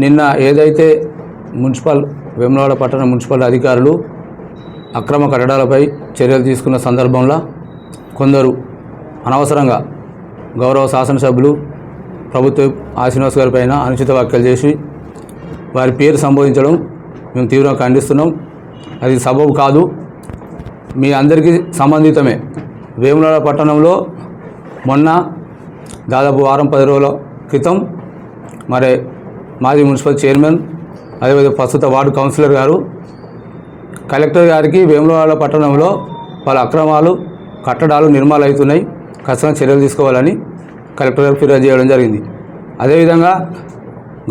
నిన్న ఏదైతే వేములవాడ పట్టణ మున్సిపల్ అధికారులు అక్రమ కట్టడాలపై చర్యలు తీసుకున్న సందర్భంలో కొందరు అనవసరంగా గౌరవ శాసనసభ్యులు ప్రభుత్వ శ్రీనివాస్ గారి పైన అనుచిత వ్యాఖ్యలు చేసి వారి పేరు సంబోధించడం మేము తీవ్రంగా ఖండిస్తున్నాం. అది సబబు కాదు, మీ అందరికీ సంబంధితమే. వేములవాడ పట్టణంలో మొన్న దాదాపు వారం 10 రోజుల క్రితం మరి మాజీ మున్సిపల్ చైర్మన్ అదేవిధంగా ప్రస్తుత వార్డు కౌన్సిలర్ గారు కలెక్టర్ గారికి వేములవాడ పట్టణంలో వాళ్ళ అక్రమాలు కట్టడాలు నిర్మాణాలు అవుతున్నాయి, ఖచ్చితంగా చర్యలు తీసుకోవాలని కలెక్టర్ గారు ఫిర్యాదు చేయడం జరిగింది. అదేవిధంగా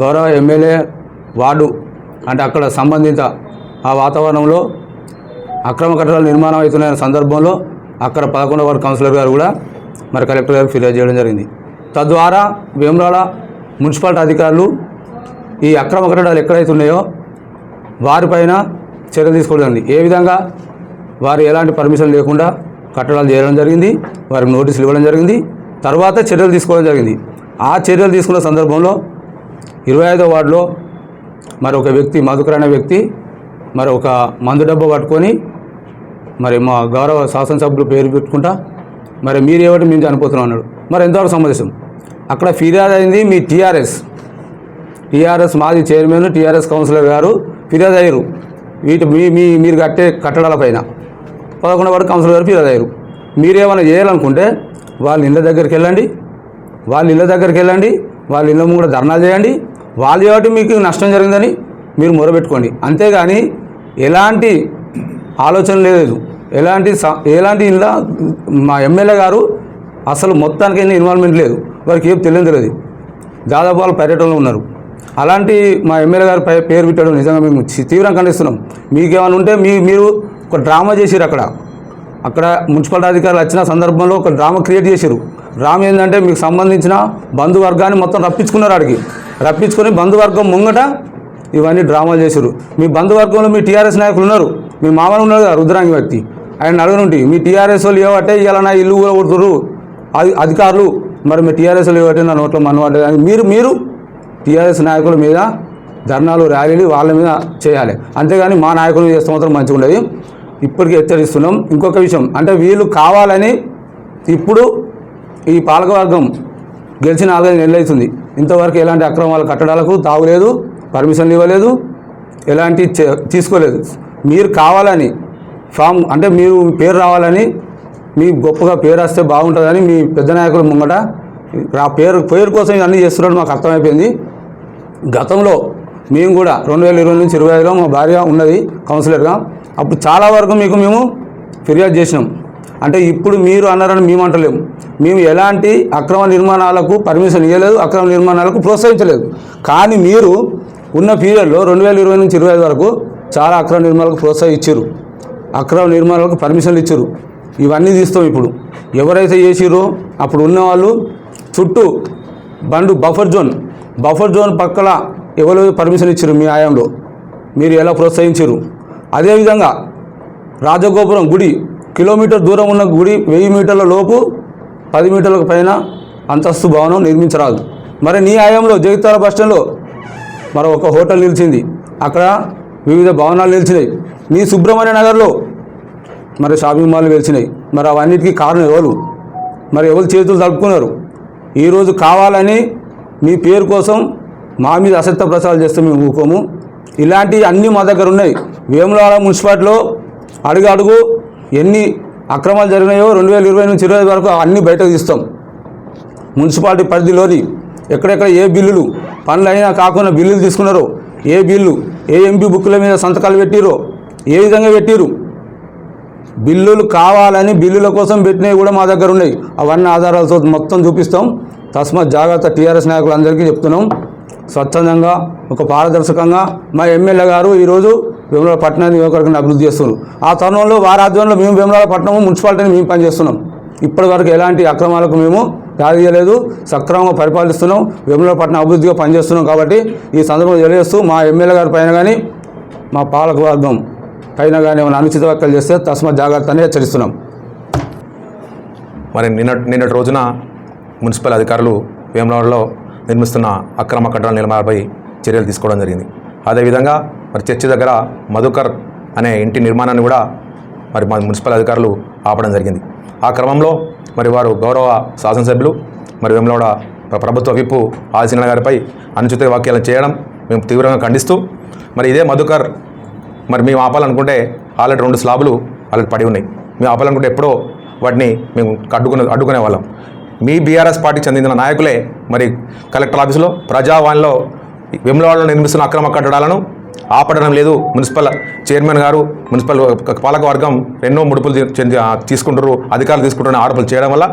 గౌరవ ఎమ్మెల్యే వార్డు అంటే అక్కడ సంబంధిత ఆ వాతావరణంలో అక్రమ కట్టడాలు నిర్మాణం అవుతున్నాయన్న సందర్భంలో అక్కడ 11వ వార్డు కౌన్సిలర్ గారు కూడా మరి కలెక్టర్ గారు ఫిర్యాదు చేయడం జరిగింది. తద్వారా వేములవాడ మున్సిపాలిటీ అధికారులు ఈ అక్రమ కట్టడాలు ఎక్కడైతే ఉన్నాయో వారిపైన చర్యలు తీసుకోవడం జరిగింది. ఏ విధంగా వారు ఎలాంటి పర్మిషన్ లేకుండా కట్టడాలు చేయడం జరిగింది, వారికి నోటీసులు ఇవ్వడం జరిగింది, తర్వాత చర్యలు తీసుకోవడం జరిగింది. ఆ చర్యలు తీసుకున్న సందర్భంలో 25వ వార్డులో మరి ఒక వ్యక్తి మధుకర్ అనే వ్యక్తి మరి ఒక మందు డబ్బా పట్టుకొని మరి మా గౌరవ శాసనసభ్యులు పేరు పెట్టుకుంటా మరి మీరు ఏమిటి మేము చనిపోతున్నాం అన్నాడు. మరి ఎంతవరకు సమంజసం? అక్కడ ఫిర్యాదు అయింది మీ టీఆర్ఎస్ మాజీ చైర్మన్ టీఆర్ఎస్ కౌన్సిలర్ గారు ఫిర్యాదు అయ్యారు. మీరు కట్టే కట్టడాల పైన 11వ వార్డు కౌన్సిలర్ గారు ఫిర్యాదు అయ్యారు. మీరేమైనా చేయాలనుకుంటే వాళ్ళ ఇళ్ళ దగ్గరికి వెళ్ళండి, వాళ్ళ ఇళ్ళ కూడా ధర్నాలు చేయండి, వాళ్ళు కాబట్టి మీకు నష్టం జరిగిందని మీరు మొరబెట్టుకోండి. అంతేగాని ఎలాంటి ఆలోచన లేదు, ఎలాంటి ఇలా మా ఎమ్మెల్యే గారు అసలు మొత్తానికి ఇన్వాల్వ్మెంట్ లేదు, వారికి ఏం తెలియదు. దాదాపు వాళ్ళు పర్యటనలో ఉన్నారు. అలాంటి మా ఎమ్మెల్యే గారు పేరు పెట్టడం నిజంగా మేము తీవ్రంగా ఖండిస్తున్నాం. మీకేమైనా ఉంటే మీరు ఒక డ్రామా చేసిరు. అక్కడ మున్సిపాలిటీ అధికారులు వచ్చిన సందర్భంలో ఒక డ్రామా క్రియేట్ చేశారు. డ్రామా ఏంటంటే మీకు సంబంధించిన బంధువర్గాన్ని మొత్తం రప్పించుకున్నారు. రప్పించుకొని బంధువర్గం ముంగట ఇవన్నీ డ్రామాలు చేశారు. మీ బంధువర్గంలో మీ టీఆర్ఎస్ నాయకులు ఉన్నారు, మీ మామలు ఉన్నారు కదా రుద్రాంగి వ్యక్తి, ఆయన అడగనుంటి మీ టీఆర్ఎస్ వాళ్ళు ఏవట్టే ఇవాళ నా ఇల్లు కూడా కొడుతున్నారు అధికారులు, మరి మీ టీఆర్ఎస్ వాళ్ళు ఏవట్టే నా నోట్లో మనవాడే అని మీరు టీఆర్ఎస్ నాయకుల మీద ధర్నాలు ర్యాలీలు వాళ్ళ మీద చేయాలి. అంతేగాని మా నాయకులు చేస్తే మాత్రం మంచిగా ఉండదు. ఇప్పటికీ హెచ్చరిస్తున్నాం. ఇంకొక విషయం అంటే వీళ్ళు కావాలని ఇప్పుడు ఈ పాలకవర్గం గెలిచిన 4 నెలలు అవుతుంది, ఇంతవరకు ఎలాంటి అక్రమాల కట్టడాలకు తావులేదు, పర్మిషన్లు ఇవ్వలేదు, ఎలాంటి తీసుకోలేదు. మీరు కావాలని అంటే మీరు పేరు రావాలని, మీ గొప్పగా పేరు వస్తే బాగుంటుందని మీ పెద్ద నాయకులు ముంగట పేరు కోసం అన్నీ చేస్తున్నట్టు మాకు అర్థమైపోయింది. గతంలో మేము కూడా 2020 నుంచి 2025లో మా భార్య ఉన్నది కౌన్సిలర్గా, అప్పుడు చాలా వరకు మేము ఫిర్యాదు చేసినాం. అంటే ఇప్పుడు మీరు అన్నారని మేము అంటలేము. మేము ఎలాంటి అక్రమ నిర్మాణాలకు పర్మిషన్ ఇవ్వలేదు, అక్రమ నిర్మాణాలకు ప్రోత్సహించలేదు. కానీ మీరు ఉన్న పీరియడ్లో 2020 నుంచి 2025 వరకు చాలా అక్రమ నిర్మాణాలకు ప్రోత్సహించారు, అక్రమ నిర్మాణాలకు పర్మిషన్లు ఇచ్చారు. ఇవన్నీ తీస్తాం. ఇప్పుడు ఎవరైతే చేసిరో అప్పుడు ఉన్నవాళ్ళు చుట్టూ బఫర్ జోన్ పక్కల ఎవరు పర్మిషన్ ఇచ్చారు మీ ఆయంలో, మీరు ఎలా ప్రోత్సహించారు. అదేవిధంగా రాజగోపురం గుడి కిలోమీటర్ దూరం ఉన్న గుడి 1000 మీటర్ల లోపు 10 మీటర్లకు పైన అంతస్తు భవనం నిర్మించరాదు. మరి నీ ఆయంలో జగిత్యాల బస్టాండ్లో మరి ఒక హోటల్ నిలిచింది, అక్కడ వివిధ భవనాలు నిలిచినాయి. నీ సుబ్రహ్మణ్య నగర్లో మరి షాపింగ్ మాల్ వెలిచినాయి. మరి అవన్నిటికీ కారణం ఎవరు? మరి ఎవరు చేతులు తలుపుకున్నారు? ఈరోజు కావాలని మీ పేరు కోసం మా మీద అసత్య ప్రచారాలు చేస్తే మేము ఊకోము. ఇలాంటివి అన్నీ మా దగ్గర ఉన్నాయి. వేములవాడ మున్సిపాలిటీలో అడుగు ఎన్ని అక్రమాలు జరిగినాయో 2020 నుంచి 2025 వరకు అన్నీ బయటకు తీస్తాం. మున్సిపాలిటీ పరిధిలోని ఎక్కడెక్కడ ఏ బిల్లులు పనులు అయినా కాకుండా బిల్లులు తీసుకున్నారో, ఏ ఎంపీ బుక్కుల మీద సంతకాలు పెట్టిరో, ఏ విధంగా పెట్టిరు, బిల్లులు కావాలని బిల్లుల కోసం పెట్టినవి కూడా మా దగ్గర ఉన్నాయి. అవన్నీ ఆధారాలతో మొత్తం చూపిస్తాం. తస్మాత్ జాగ్రత్త. టీఆర్ఎస్ నాయకులందరికీ చెప్తున్నాం, స్వచ్ఛందంగా ఒక పారదర్శకంగా మా ఎమ్మెల్యే గారు ఈరోజు వేములవాడ పట్టణాన్ని నియోజకవర్గాన్ని అభివృద్ధి చేస్తున్నారు. ఆ తరుణంలో వారి ఆధ్వర్యంలో మేము వేములవాడ పట్టణము మున్సిపాలిటీని మేము పనిచేస్తున్నాం. ఇప్పటివరకు ఎలాంటి అక్రమాలకు మేము దాడి చేయలేదు, సక్రమంగా పరిపాలిస్తున్నాం, వేములవాడ పట్టణ అభివృద్ధిగా పనిచేస్తున్నాం. కాబట్టి ఈ సందర్భంలో తెలియజేస్తూ మా ఎమ్మెల్యే గారి పైన కానీ మా పాలకవర్గం పైన కానీ ఏమైనా అనుచిత వ్యాఖ్యలు చేస్తే తస్మాత్ జాగ్రత్త అని హెచ్చరిస్తున్నాం. మరి నిన్నటి రోజున మున్సిపల్ అధికారులు వేములవాడలో నిర్మిస్తున్న అక్రమ కట్టడాల నిర్మాణాలపై చర్యలు తీసుకోవడం జరిగింది. అదేవిధంగా మరి చర్చి దగ్గర మధుకర్ అనే ఇంటి నిర్మాణాన్ని కూడా మరి మా మున్సిపల్ అధికారులు ఆపడం జరిగింది. ఆ క్రమంలో మరి వారు గౌరవ శాసనసభ్యులు మరి వేములవాడ ప్రభుత్వ విప్పు ఆదిశీలన గారిపై అనుచిత వ్యాఖ్యలు చేయడం మేము తీవ్రంగా ఖండిస్తూ, మరి ఇదే మధుకర్ మరి మేము ఆపాలనుకుంటే ఆల్రెడీ 2 స్లాబులు ఆల్రెడీ పడి ఉన్నాయి. మేము ఆపాలనుకుంటే ఎప్పుడో వాటిని మేము అడ్డుకునే వాళ్ళం. మీ బీఆర్ఎస్ పార్టీకి చెందిన నాయకులే మరి కలెక్టర్ ఆఫీసులో ప్రజావాణిలో వేములవాడలో నిర్మిస్తున్న అక్రమ కట్టడాలను ఆపడడం లేదు. మున్సిపల్ చైర్మన్ గారు, మున్సిపల్ పాలక వర్గం ఎన్నో ముడుపులు తీసుకుంటారు, అధికారులు తీసుకుంటున్న ఆరోపణలు చేయడం వల్ల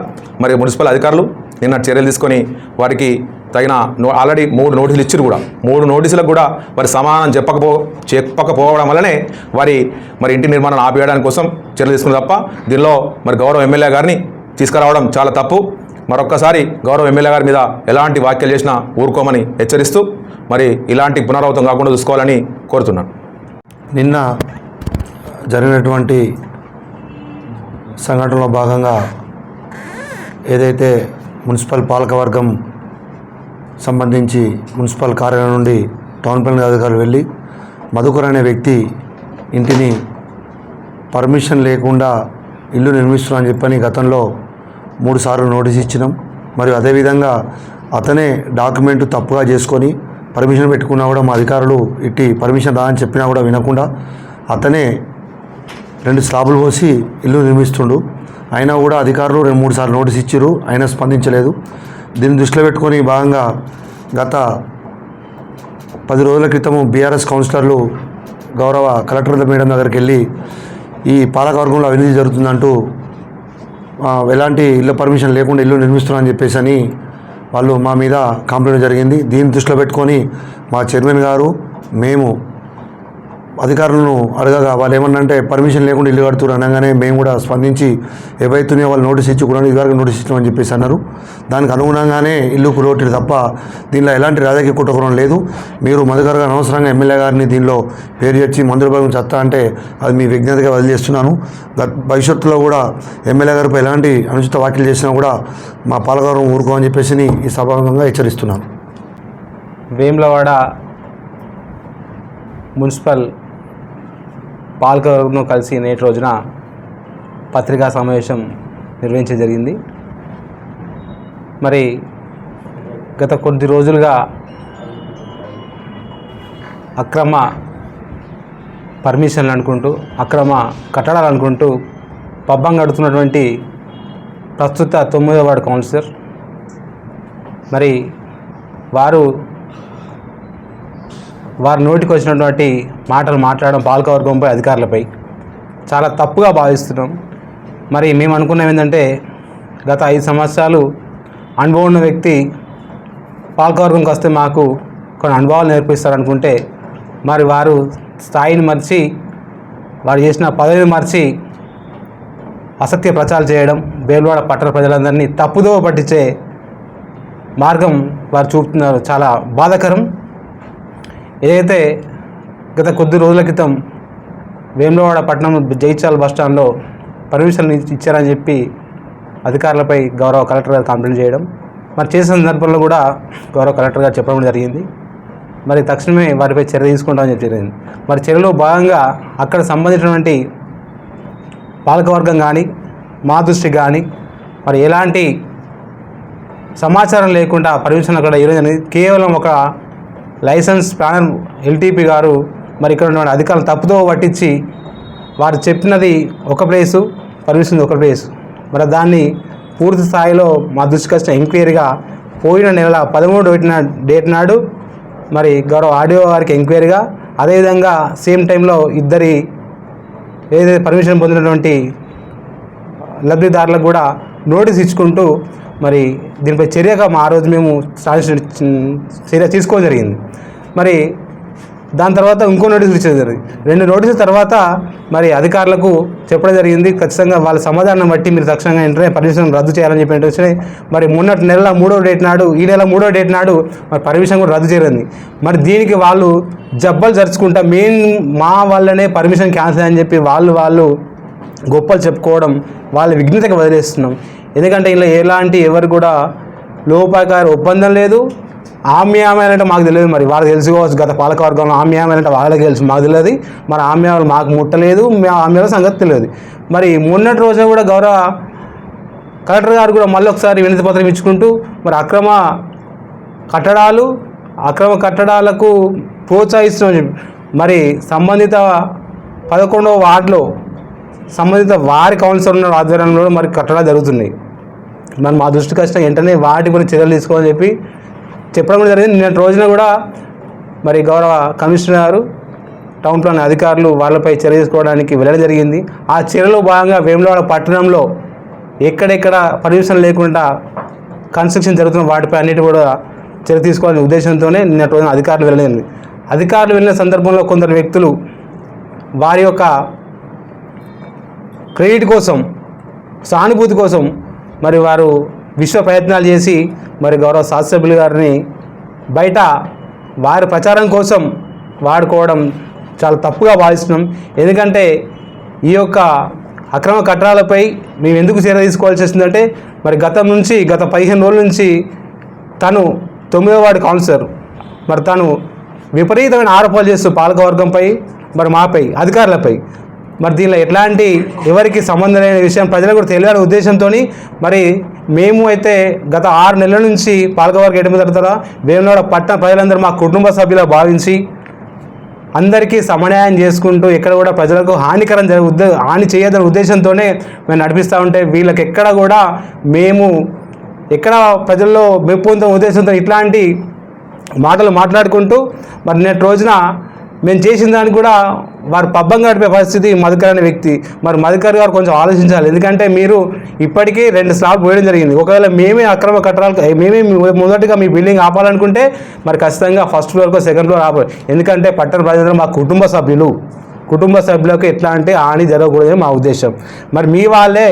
మరి మున్సిపల్ అధికారులు నిన్న చర్యలు తీసుకొని వారికి తగిన ఆల్రెడీ 3 నోటీసులు ఇచ్చారు. కూడా 3 నోటీసులకు కూడా వారి సమాధానం చెప్పకపోవడం వల్లనే మరి ఇంటి నిర్మాణం ఆపేయడానికి కోసం చర్యలు తీసుకుని తప్ప దీనిలో మరి గౌరవ ఎమ్మెల్యే గారిని తీసుకురావడం చాలా తప్పు. మరొక్కసారి గౌరవ ఎమ్మెల్యే గారి మీద ఎలాంటి వ్యాఖ్యలు చేసినా ఊరుకోమని హెచ్చరిస్తూ మరి ఇలాంటి పునరావృతం కాకుండా చూసుకోవాలని కోరుతున్నాను. నిన్న జరిగినటువంటి సంఘటనలో భాగంగా ఏదైతే మున్సిపల్ పాలకవర్గం సంబంధించి మున్సిపల్ కార్యాలయం నుండి టౌన్ ప్లానింగ్ అధికారులు వెళ్ళి మధుకర్ అనే వ్యక్తి ఇంటిని పర్మిషన్ లేకుండా ఇల్లు నిర్మిస్తున్నారని చెప్పని గతంలో 3 సార్లు నోటీస్ ఇచ్చినాం. మరియు అదేవిధంగా అతనే డాక్యుమెంట్ తప్పుగా చేసుకొని పర్మిషన్ పెట్టుకున్నా కూడా మా అధికారులు ఇట్టి పర్మిషన్ రాదని చెప్పినా కూడా వినకుండా అతనే 2 స్లాబులు పోసి ఇల్లు నిర్మిస్తుండు. అయినా కూడా అధికారులు 2-3 సార్లు నోటీస్ ఇచ్చారు, అయినా స్పందించలేదు. దీన్ని దృష్టిలో పెట్టుకొని భాగంగా గత 10 రోజుల క్రితం బీఆర్ఎస్ కౌన్సిలర్లు గౌరవ కలెక్టర్ మేడం దగ్గరికి వెళ్ళి ఈ పాలకవర్గంలో అవినీతి జరుగుతుందంటూ ఎలాంటి ఇళ్ళ పర్మిషన్ లేకుండా ఇల్లు నిర్మిస్తున్నారని చెప్పేసి అని వాళ్ళు మా మీద కంప్లైంట్ జరిగింది. దీన్ని దృష్టిలో పెట్టుకొని మా చైర్మన్ గారు మేము అధికారులను అడగగా వాళ్ళు ఏమన్నంటే పర్మిషన్ లేకుండా ఇల్లు కడుతున్నారు అనగానే మేము కూడా స్పందించి ఏవైతున్నాయో వాళ్ళు నోటీస్ ఇచ్చి కూడా ఇదివరకు నోటీస్ ఇచ్చామని చెప్పేసి అన్నారు. దానికి అనుగుణంగానే ఇల్లు కులోటిది తప్ప దీనిలో ఎలాంటి రాజకీయ కుట్రకోణం లేదు. మీరు మధుకర్ గారు అనవసరంగా ఎమ్మెల్యే గారిని దీనిలో పేరు చేర్చి మందుల భాగం చెత్త అంటే అది మీ విజ్ఞతగా వదిలేస్తున్నాను. భవిష్యత్తులో కూడా ఎమ్మెల్యే గారిపై ఎలాంటి అనుచిత వ్యాఖ్యలు చేసినా కూడా మా పాలకవర్గం ఊరుకోమని చెప్పేసి ఈ సభాముఖంగా హెచ్చరిస్తున్నాను. వేములవాడ మున్సిపల్ పాలకవర్గంలో కలిసి నేటి రోజున పత్రికా సమావేశం నిర్వహించడం జరిగింది. మరి గత కొద్ది రోజులుగా అక్రమ పర్మిషన్లు అనుకుంటూ అక్రమ కట్టడాలు అనుకుంటూ పబ్బం గడుతున్నటువంటి ప్రస్తుత 9వ వార్డు కౌన్సిలర్ మరి వారి నోటికి వచ్చినటువంటి మాటలు మాట్లాడడం పాలకవర్గంపై అధికారులపై చాలా తప్పుగా భావిస్తున్నాం. మరి మేము అనుకున్నాం ఏంటంటే గత 5 సంవత్సరాలు అనుభవం ఉన్న వ్యక్తి పాలకవర్గంకి వస్తే మాకు కొన్ని అనుభవాలు నేర్పిస్తారనుకుంటే మరి వారు స్థాయిని మర్చి వారు చేసిన పదవిని మర్చి అసత్య ప్రచారం చేయడం, వేములవాడ పట్టణ ప్రజలందరినీ తప్పుదోవ పట్టించే మార్గం వారు చూపుతున్నారు. చాలా బాధాకరం. ఏదైతే గత కొద్ది రోజుల క్రితం వేములవాడ పట్టణం జైచాల్ బస్టాండ్లో పర్మిషన్ ఇచ్చారని చెప్పి అధికారులపై గౌరవ కలెక్టర్ గారు కంప్లైంట్ చేయడం, మరి చేసిన సందర్భంలో కూడా గౌరవ కలెక్టర్ గారు చెప్పడం జరిగింది. మరి తక్షణమే వారిపై చర్య తీసుకుంటామని చెప్పి జరిగింది. మరి చర్యలో భాగంగా అక్కడ సంబంధించినటువంటి పాలకవర్గం కానీ మా దృష్టికి కానీ మరి ఎలాంటి సమాచారం లేకుండా పర్మిషన్ అక్కడ ఇవ్వడం కేవలం ఒక లైసెన్స్ ప్లానర్ ఎల్టీపీ గారు మరి ఇక్కడ ఉన్న అధికారులు తప్పుదో పట్టించి వారు చెప్పినది ఒక ప్లేసు, పర్మిషన్ ఒక ప్లేసు. మరి దాన్ని పూర్తి స్థాయిలో మా దృష్టికి వచ్చిన ఎంక్వైరీగా పోయిన నెల 13వ డేట్ నాడు మరి గౌరవ ఆర్డీఓ గారికి ఎంక్వైరీగా, అదేవిధంగా సేమ్ టైంలో ఇద్దరి ఏదైతే పర్మిషన్ పొందినటువంటి లబ్ధిదారులకు కూడా నోటీస్ ఇచ్చుకుంటూ మరి దీనిపై చర్యగా ఆ రోజు మేము చర్య తీసుకోవడం జరిగింది. మరి దాని తర్వాత ఇంకో నోటీసులు ఇచ్చేది జరిగింది. 2 నోటీసుల తర్వాత మరి అధికారులకు చెప్పడం జరిగింది, ఖచ్చితంగా వాళ్ళ సమాధానం బట్టి మీరు తక్షణంగా వెంటనే పర్మిషన్ రద్దు చేయాలని చెప్పి వచ్చినాయి. మరి మొన్నటి నెల 3వ డేట్ నాడు, ఈ నెల 3వ డేట్ నాడు మరి పర్మిషన్ కూడా రద్దు చేయలేదు. మరి దీనికి వాళ్ళు జబ్బలు జరుచుకుంటా మా వల్లనే పర్మిషన్ క్యాన్సిల్ అని చెప్పి వాళ్ళు గొప్పలు చెప్పుకోవడం వాళ్ళ విఘ్నతకి వదిలేస్తున్నాం. ఎందుకంటే ఇలా ఎవరు కూడా లోపాయకారి ఒప్పందం లేదు. ఆమ్యామైన అంటే మాకు తెలియదు, మరి వాళ్ళకి తెలుసుకోవచ్చు. గత పాలకవర్గంలో ఆమ్యామైన అంటే వాళ్ళకి తెలుసు, మాకు తెలియదు. మరి ఆమ్యాలు మాకు ముట్టలేదు, ఆమ్యాల సంగతి తెలియదు. మరి మొన్నటి రోజున కూడా గౌరవ కలెక్టర్ గారు కూడా మళ్ళీ ఒకసారి వినతి పత్రం ఇచ్చుకుంటూ మరి అక్రమ కట్టడాలకు ప్రోత్సహిస్తున్నామని చెప్పి మరి సంబంధిత 11వ వార్డులో సంబంధిత వారి కౌన్సిలర్ ఉన్న ఆధ్వర్యంలో మరి కట్టడాలు జరుగుతున్నాయి. మరి మా దృష్టికి వచ్చిన వెంటనే వాటి గురించి చర్యలు తీసుకోవాలని చెప్పడం కూడా జరిగింది. నిన్నటి రోజున కూడా మరి గౌరవ కమిషనర్ గారు, టౌన్ ప్లాన్ అధికారులు వాళ్ళపై చర్య తీసుకోవడానికి వెళ్ళడం జరిగింది. ఆ చర్యలో భాగంగా వేములవాడ పట్టణంలో ఎక్కడెక్కడ పర్మిషన్ లేకుండా కన్స్ట్రక్షన్ జరుగుతున్న వాటిపై అన్నిటి కూడా చర్య తీసుకోవాలనే ఉద్దేశంతోనే నిన్నటి రోజున అధికారులు వెళ్ళలేదు. అధికారులు వెళ్ళిన సందర్భంలో కొందరు వ్యక్తులు వారి యొక్క క్రెడిట్ కోసం, సానుభూతి కోసం మరి వారు విశ్వ ప్రయత్నాలు చేసి మరి గౌరవ శాసనసభ్యులు గారిని బయట వారి ప్రచారం కోసం వాడుకోవడం చాలా తప్పుగా భావిస్తున్నాం. ఎందుకంటే ఈ యొక్క అక్రమ కట్టడాలపై మేము ఎందుకు చర్య తీసుకోవాల్సి వస్తుందంటే మరి గత 15 రోజుల నుంచి తను 9వ వార్డు కౌన్సిలర్, మరి తను విపరీతమైన ఆరోపణలు చేస్తూ పాలకవర్గంపై మరి మాపై అధికారులపై మరి దీనిలో ఎట్లాంటి ఎవరికి సంబంధం లేని విషయం ప్రజలకు కూడా తెలియాలనే ఉద్దేశంతో మరి మేము అయితే గత 6 నెలల నుంచి పాలకవర్గం ఎడమ తరతరా వేములవాడ పట్టణ ప్రజలందరూ మా కుటుంబ సభ్యులు భావించి అందరికీ సమన్యాయం చేసుకుంటూ ఎక్కడ కూడా ప్రజలకు హాని చేయదనే ఉద్దేశంతోనే మేము నడిపిస్తూ ఉంటే వీళ్ళకి ఎక్కడ కూడా మేము ఎక్కడ ప్రజల్లో మెప్పు పొందే ఉద్దేశంతో ఇట్లాంటి మాటలు మాట్లాడుకుంటూ మరి నేటి రోజున మేము చేసిన దానికి కూడా వారు పబ్బం గడిపే పరిస్థితి మధుకర్ అనే వ్యక్తి. మరి మధుకర్ గారు కొంచెం ఆలోచించాలి. ఎందుకంటే మీరు ఇప్పటికీ 2 స్లాబ్ పోయడం జరిగింది. ఒకవేళ మేమే అక్రమ కట్టడాలు మేమే మొదటిగా మీ బిల్డింగ్ ఆపాలనుకుంటే మరి ఖచ్చితంగా ఫస్ట్ ఫ్లోర్కో సెకండ్ ఫ్లోర్ ఆపాలి. ఎందుకంటే పట్టణ ప్రజలు మా కుటుంబ సభ్యులకు ఎట్లా అంటే హాని జరగకూడదని మా ఉద్దేశం. మరి మీ వాళ్ళే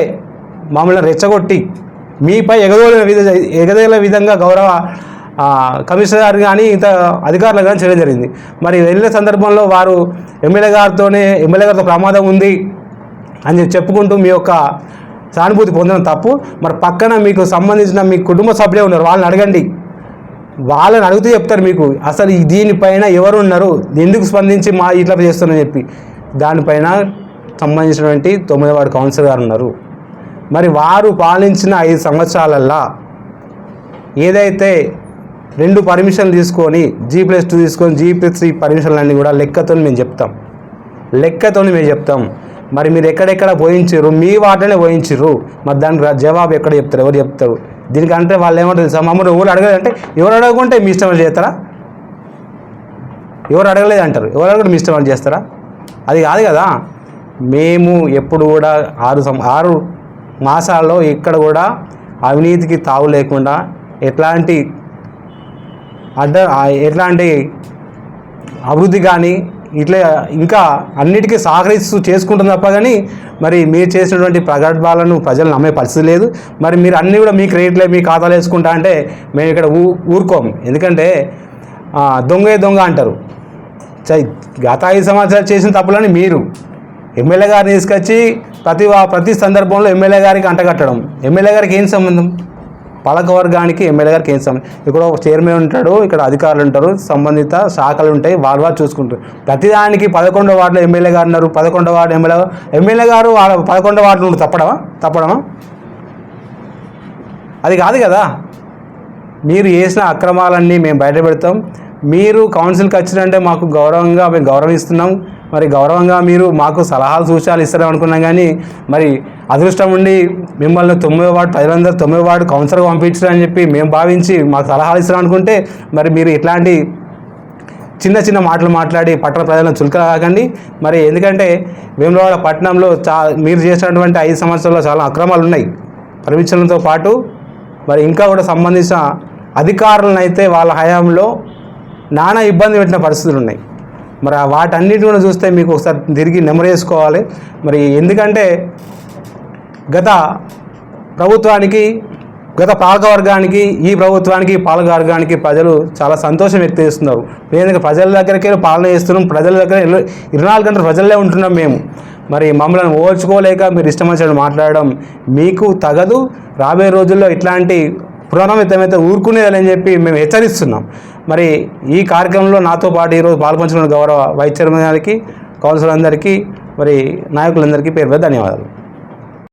మమ్మల్ని రెచ్చగొట్టి మీపై ఎగదోలిన విధంగా గౌరవ కమిషనర్ గారు కానీ ఇంత అధికారులు కానీ చేయడం జరిగింది. మరి వెళ్ళిన సందర్భంలో వారు ఎమ్మెల్యే గారితో ప్రమాదం ఉంది అని చెప్పుకుంటూ మీ యొక్క సానుభూతి పొందడం తప్పు. మరి పక్కన మీకు సంబంధించిన మీ కుటుంబ సభ్యులే ఉన్నారు, వాళ్ళని అడగండి. వాళ్ళని అడుగుతూ చెప్తారు మీకు అసలు దీనిపైన ఎవరు ఉన్నారు, ఎందుకు స్పందించి మా ఇట్లా చేస్తున్నారని చెప్పి. దానిపైన సంబంధించినటువంటి 9వ వార్డు కౌన్సిలర్ గారు ఉన్నారు. మరి వారు పాలించిన 5 సంవత్సరాలల్లా ఏదైతే 2 పర్మిషన్లు తీసుకొని G+2 తీసుకొని G+3 పర్మిషన్లన్నీ కూడా లెక్కతో మేము చెప్తాం. మరి మీరు ఎక్కడెక్కడ పోయించారు, మీ వాటనే పోయించారు. మరి దానికి జవాబు ఎక్కడ చెప్తారు, ఎవరు చెప్తారు? దీనికంటే వాళ్ళు ఏమంటారు తెలుసా, మమ్మల్ని ఎవరు అడగలేదంటే ఎవరు అడగకుంటే మీ ఇష్టం చేస్తారా? ఎవరు అడగలేదు అంటారు, ఎవరు అడగకుండా మీ ఇష్టం చేస్తారా? అది కాదు కదా. మేము ఎప్పుడు కూడా 6 మాసాల్లో ఎక్కడ కూడా అవినీతికి తావు లేకుండా ఎట్లాంటి అభివృద్ధి కానీ ఇట్లా ఇంకా అన్నిటికీ సహకరిస్తూ చేసుకుంటుంది తప్ప కానీ మరి మీరు చేసినటువంటి ప్రగల్భాలను ప్రజలు నమ్మే పరిస్థితి లేదు. మరి మీరు అన్నీ కూడా మీ క్రెడిట్లే మీ ఖాతాలు వేసుకుంటా అంటే మేము ఇక్కడ ఊరుకోము. ఎందుకంటే దొంగ అంటారు. గత 5 సంవత్సరాలు చేసిన తప్పులని మీరు ఎమ్మెల్యే గారిని తీసుకొచ్చి ప్రతి సందర్భంలో ఎమ్మెల్యే గారికి అంటగట్టడం. ఎమ్మెల్యే గారికి ఏం సంబంధం? పాలకవర్గానికి ఎమ్మెల్యే గారికి ఏం సంబంధం? ఇక్కడ ఒక చైర్మన్ ఉంటాడు, ఇక్కడ అధికారులు ఉంటారు, సంబంధిత శాఖలు ఉంటాయి, వాళ్ళు చూసుకుంటారు. ప్రతిదానికి 11వ వార్డులో ఎమ్మెల్యే గారు ఉన్నారు, 11వ వార్డు ఎమ్మెల్యే గారు 11వ వార్డు నుండి తప్పడమా? అది కాదు కదా. మీరు చేసిన అక్రమాలన్నీ మేము బయట పెడతాం. మీరు కౌన్సిల్కి వచ్చినంటే మాకు మేము గౌరవిస్తున్నాం. మరి గౌరవంగా మీరు మాకు సలహాలు సూచనలు ఇస్తారని అనుకున్నాం. కానీ మరి అదృష్టం ఉండి మిమ్మల్ని 9వ వార్డు ప్రజలందరూ 9వ వార్డు కౌన్సిలర్గా పంపించారని చెప్పి మేము భావించి మాకు సలహాలు ఇస్తారని అనుకుంటే మరి మీరు ఇట్లాంటి చిన్న మాటలు మాట్లాడి పట్టణ ప్రజలను చులకన కాకండి. మరి ఎందుకంటే వేములవాడ పట్టణంలో మీరు చేసినటువంటి 5 సంవత్సరాల్లో చాలా అక్రమాలు ఉన్నాయి. పర్మిషన్లతో పాటు మరి ఇంకా కూడా సంబంధించిన అధికారులను అయితే వాళ్ళ హయాంలో నానా ఇబ్బంది పెట్టిన పరిస్థితులు ఉన్నాయి. మరి వాటన్నిటి కూడా చూస్తే మీకు ఒకసారి తిరిగి నెమరు వేసుకోవాలి. మరి ఎందుకంటే గత పాలకవర్గానికి ఈ ప్రభుత్వానికి పాలకవర్గానికి ప్రజలు చాలా సంతోషం వ్యక్తం చేస్తున్నారు. ఎందుకంటే ప్రజల దగ్గరికి పాలన చేస్తున్నాం, ప్రజల దగ్గర 24 గంటలు ప్రజల్లే ఉంటున్నాం మేము. మరి మమ్మల్ని ఓర్చుకోలేక మీరు ఇష్టం వచ్చినట్టు మాట్లాడడం మీకు తగదు. రాబోయే రోజుల్లో ఇట్లాంటి పునరావృతమైతే ఊరుకునేదని చెప్పి మేము హెచ్చరిస్తున్నాం. మరి ఈ కార్యక్రమంలో నాతో పాటు ఈరోజు పాల్పంచుకున్న గౌరవ వైస్ చైర్మన్ గారికి, కౌన్సిలర్ అందరికీ, మరి నాయకులందరికీ పేరు ధన్యవాదాలు.